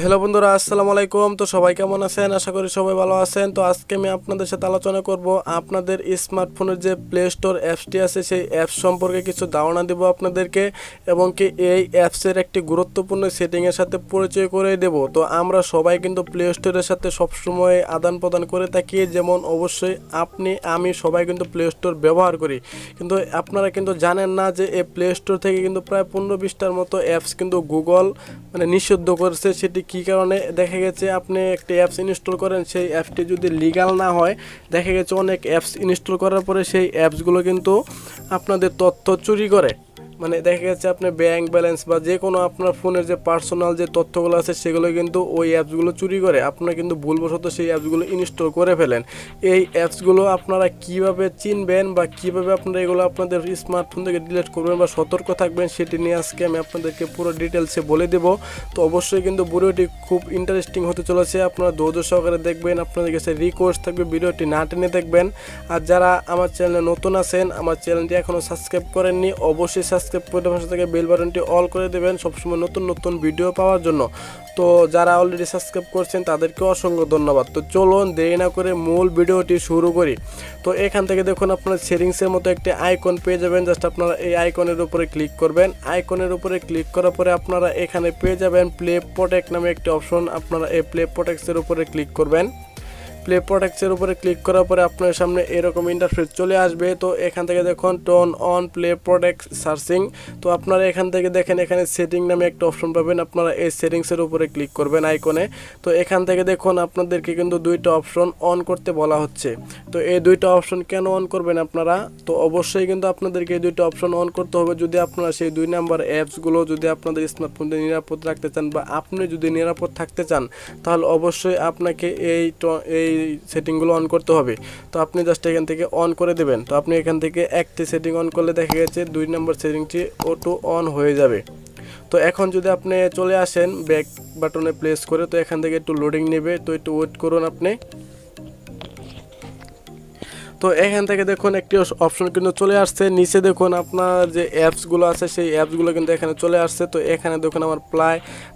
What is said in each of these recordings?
Hello বন্ধুরা, আসসালামু আলাইকুম। তো সবাই কেমন আছেন? আশা করি সবাই ভালো আছেন। তো আজকে আমি আপনাদের সাথে আলোচনা করব আপনাদের স্মার্টফোনের যে প্লে স্টোর অ্যাপসটি আছে সেই অ্যাপস সম্পর্কে কিছু ধারণা দেব আপনাদেরকে, এবং কি এই অ্যাপসের একটি গুরুত্বপূর্ণ সেটিংয়ের সাথে পরিচয় করে দেব। তো আমরা সবাই কিন্তু প্লে স্টোরের সাথে সবসময় আদান প্রদান করে থাকি, যেমন অবশ্যই আমি সবাই কিন্তু প্লে স্টোর ব্যবহার করি, কিন্তু আপনারা কিন্তু জানেন না যে এই প্লে স্টোর থেকে কিন্তু প্রায় 15-20টার মতো অ্যাপস কিন্তু গুগল নিষিদ্ধ করেছে। সেটি কী কারণে? দেখা গেছে আপনি একটি অ্যাপস ইনস্টল করেন, সেই অ্যাপটি যদি লিগ্যাল না হয়, দেখা গেছে অনেক অ্যাপস ইনস্টল করার পরে সেই অ্যাপসগুলো কিন্তু আপনাদের তথ্য চুরি করে। দেখা গেছে আপনি ব্যাংক ব্যালেন্স বা যে কোনো আপনার ফোনের যে পার্সোনাল যে তথ্যগুলো আছে সেগুলো কিন্তু ওই অ্যাপসগুলো চুরি করে। আপনারা কিন্তু ভুলবশত সেই অ্যাপসগুলো ইনস্টল করে ফেলেন। এই অ্যাপসগুলো আপনারা কিভাবে চিনবেন বা কিভাবে আপনারা এগুলো আপনাদের স্মার্টফোন থেকে ডিলিট করবেন বা সতর্ক থাকবেন, সেটি নিয়ে আজকে আমি আপনাদেরকে পুরো ডিটেলসে বলে দেব। তো অবশ্যই কিন্তু ভিডিওটি খুব ইন্টারেস্টিং হতে চলেছে, আপনারা ধৈর্য সহকারে দেখবেন। আপনাদের কাছে রিকোয়েস্ট থাকবে ভিডিওটি না টেনে দেখবেন। আর যারা আমার চ্যানেলে নতুন আছেন, আমার চ্যানেলটি এখনও সাবস্ক্রাইব করেননি, অবশ্যই সাবস্ক্রাইব করে পাশে থেকে বেল বাটনটি অল করে দেবেন সবসময় নতুন নতুন ভিডিও পাওয়ার জন্য। তো যারা অলরেডি সাবস্ক্রাইব করছেন তাদেরকে অসংখ্য ধন্যবাদ। তো চলুন দেরি না করে মূল ভিডিওটি শুরু করি। তো এখান থেকে দেখুন আপনারা সেটিংসের মতো একটি আইকন পেয়ে যাবেন। জাস্ট আপনারা এই আইকনের উপরে ক্লিক করবেন। আইকনের উপরে ক্লিক করার পরে আপনারা এখানে পেয়ে যাবেন প্লে প্রোটেক্ট নামে একটি অপশন। আপনারা এই প্লে প্রোটেক্টের উপরে ক্লিক করবেন। প্লে প্রোটেক্টের উপরে ক্লিক করার পরে আপনার সামনে এরকম ইন্টারফেস চলে আসবে। তো এখান থেকে দেখুন tone on play protect searching. তো আপনারা এখান থেকে দেখেন এখানে সেটিং নামে একটা অপশন পাবেন। আপনারা এই সেটিংসের উপরে ক্লিক করবেন আইকনে। তো এখান থেকে দেখুন আপনাদেরকে কিন্তু দুইটা অপশন অন করতে বলা হচ্ছে। তো এই দুইটা অপশন কেন অন করবেন আপনারা? তো অবশ্যই কিন্তু আপনাদেরকে এই দুইটা অপশন অন করতে হবে যদি আপনারা সেই 2 নাম্বার অ্যাপসগুলো যদি আপনাদের স্মার্টফোনকে নিরাপদ রাখতে চান বা আপনি যদি নিরাপদ থাকতে চান, তাহলে অবশ্যই আপনাকে এই সেটিংগুলো অন করতে হবে। তো আপনি জাস্ট এখান থেকে অন করে দেবেন। তো আপনি এখান থেকে একটি সেটিং অন করলে দেখা গেছে 2 নম্বর সেটিংটি অটো অন হয়ে যাবে। তো এখন যদি আপনি চলে আসেন ব্যাক বাটনে প্রেস করে, তো এখান থেকে একটু লোডিং নেবে, তো একটু ওয়েট করুন আপনি। তো এখান থেকে দেখুন একটি অপশন কিন্তু চলে আসছে। নিচে দেখুন আপনার যে অ্যাপসগুলো আছে সেই অ্যাপসগুলো কিন্তু এখানে চলে আসছে। তো এখানে দেখুন আমার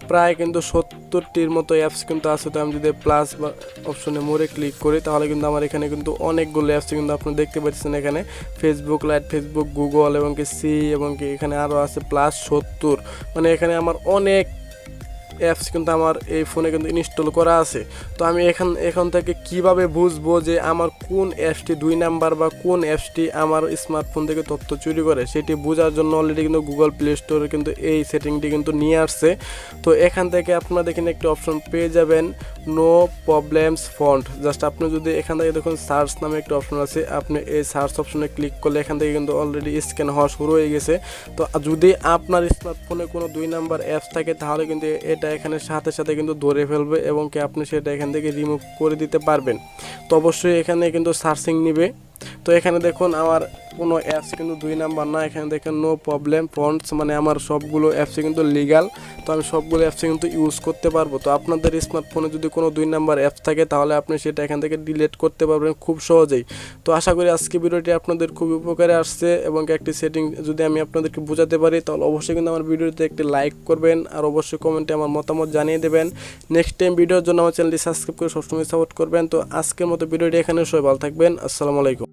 প্রায় কিন্তু 70টির মতো অ্যাপস কিন্তু আছে। তো আমি যদি প্লাস বা অপশনে মোড়ে ক্লিক করি, তাহলে কিন্তু আমার এখানে কিন্তু অনেকগুলো অ্যাপস কিন্তু আপনি দেখতে পাচ্ছেন। এখানে ফেসবুক লাইট, ফেসবুক, গুগল এবং কি এবং কি এখানে আরও আছে প্লাস 70। এখানে আমার অনেক অ্যাপস কিন্তু আমার এই ফোনে কিন্তু ইনস্টল করা আছে। তো আমি এখান থেকে কিভাবে বুঝবো যে আমার কোন অ্যাপসটি 2 নাম্বার বা কোন অ্যাপসটি আমার স্মার্টফোন থেকে তথ্য চুরি করে, সেটি বোঝার জন্য অলরেডি কিন্তু গুগল প্লে স্টোরে কিন্তু এই সেটিংটি কিন্তু নিয়ে আসছে। তো এখান থেকে আপনারা দেখেন একটি অপশন পেয়ে যাবেন নো প্রবলেমস ফন্ট। জাস্ট আপনি যদি এখান থেকে দেখুন সার্চ নামে একটা অপশন আছে, আপনি এই সার্চ অপশনে ক্লিক করলে এখান থেকে কিন্তু অলরেডি স্ক্যান হওয়া শুরু হয়ে গেছে। তো যদি আপনার স্মার্টফোনে কোনো 2 নাম্বার অ্যাপস থাকে, তাহলে কিন্তু এটা এখানে সাথে সাথে কিন্তু ধরে ফেলবে এবং কি আপনি সেটা এখান থেকে রিমুভ করে দিতে পারবেন। তো অবশ্যই এখানে কিন্তু সার্চিং নিবে। তো এখানে দেখুন আমার কোনো অ্যাপস কিন্তু 2 নাম্বার না, এখানে দেখেন নো প্রবলেম ফন্টস, আমার সবগুলো অ্যাপসে কিন্তু লিগ্যাল। তো আমি সবগুলো অ্যাপসে কিন্তু ইউজ করতে পারবো। তো আপনাদের স্মার্টফোনে যদি কোনো 2 নাম্বার অ্যাপস থাকে, তাহলে আপনি সেটা এখান থেকে ডিলিট করতে পারবেন খুব সহজেই। তো আশা করি আজকে ভিডিওটি আপনাদের খুবই উপকারে আসছে, এবং একটি সেটিং যদি আমি আপনাদেরকে বোঝাতে পারি, তাহলে অবশ্যই কিন্তু আমার ভিডিওতে একটি লাইক করবেন, আর অবশ্যই কমেন্টে আমার মতামত জানিয়ে দেবেন। নেক্সট টাইম ভিডিওর জন্য আমার চ্যানেলটি সাবস্ক্রাইব করে সবসময় সাপোর্ট করবেন। তো আজকের মতো ভিডিওটি এখানে, সবাই ভালো থাকবেন। আসসালামু আলাইকুম।